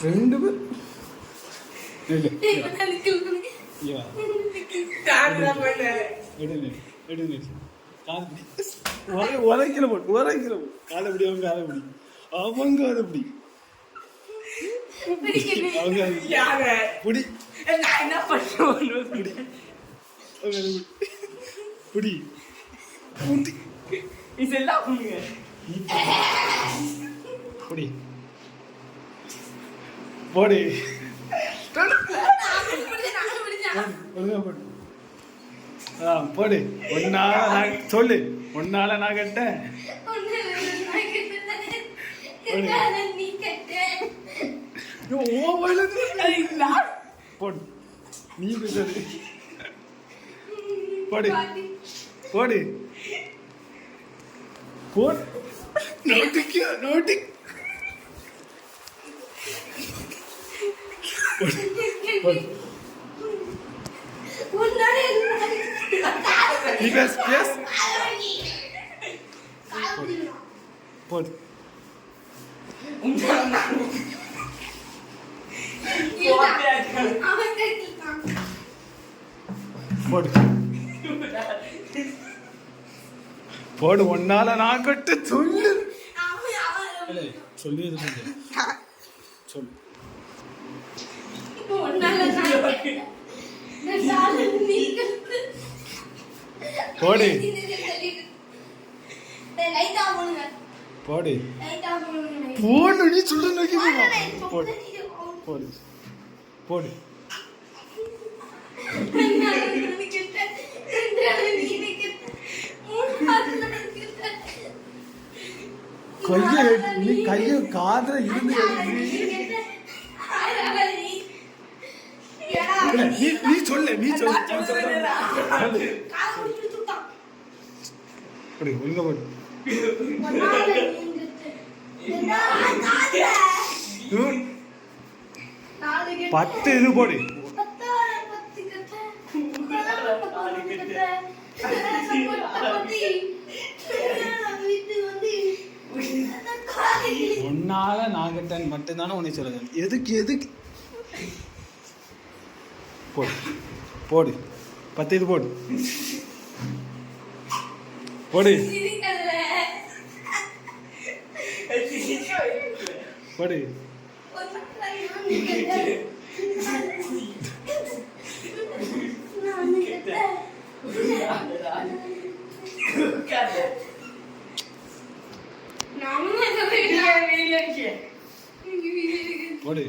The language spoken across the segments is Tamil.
ரெண்டு பேர் உரைக்கிற காலை பிடி அவங்க காலை பிடி அவங்க அதை பிடி அவங்க பிடி பிடி இதெல்லாம் பிடி போடு போடு ஒன்னால சொல்லு ஒன்னால நான் கட்டேன் போடு நீ பேசாது போடு போடு போடு நோட்டிக்கு நோட்டி போடு Yes, yes. Put. போடு ஒன்னால நான் கட்டு சொல்லு சொல்லி சொல்லு போடு போடு போடு நீ சொல்ல நோக்கி போடு போடு போடு கைய நீ கைய காதுல இருந்து நீ சொல்லு நீ சொல்லு ஒழுங்க போடு பத்து இது போடு ஒன்னால நாகட்டன் மட்டும்தானே உன்னை சொல்லுங்க எதுக்கு எதுக்கு போடு போடு 10 இது போடு போடு போடு போடு.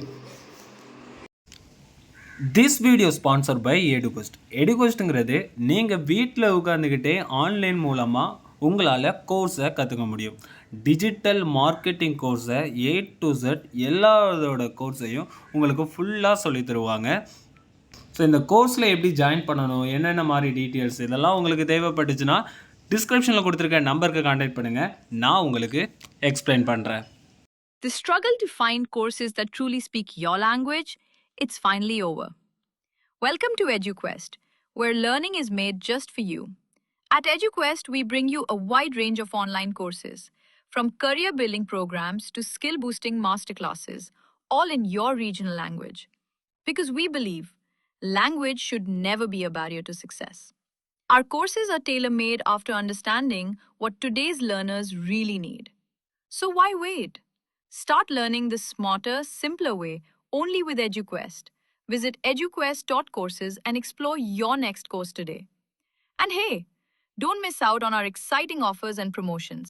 திஸ் வீடியோ ஸ்பான்சர் பை எடுகோஸ்ட். எடுகோஸ்ட்டுங்கிறது நீங்கள் வீட்டில் உட்காந்துக்கிட்டே ஆன்லைன் மூலமாக உங்களால் கோர்ஸை கற்றுக்க முடியும். டிஜிட்டல் மார்க்கெட்டிங் கோர்ஸை A to Z எல்லாத்தோட கோர்ஸையும் உங்களுக்கு ஃபுல்லாக சொல்லித் தருவாங்க. ஸோ இந்த கோர்ஸில் எப்படி ஜாயின் பண்ணணும், என்னென்ன மாதிரி டீட்டெயில்ஸ் இதெல்லாம் உங்களுக்கு தேவைப்பட்டுச்சுன்னா டிஸ்கிரிப்ஷனில் கொடுத்துருக்க நம்பருக்கு கான்டாக்ட் பண்ணுங்கள், நான் உங்களுக்கு எக்ஸ்பிளைன் பண்ணுறேன். The struggle to find courses that truly speak your language, it's finally over. Welcome to EduQuest, where learning is made just for you. At EduQuest, we bring you a wide range of online courses, from career building programs to skill boosting masterclasses, all in your regional language. Because we believe language should never be a barrier to success. Our courses are tailor-made after understanding what today's learners really need. So why wait? Start learning the smarter, simpler way only with EduQuest. Visit eduquest.courses and explore your next course today. And hey, don't miss out on our exciting offers and promotions.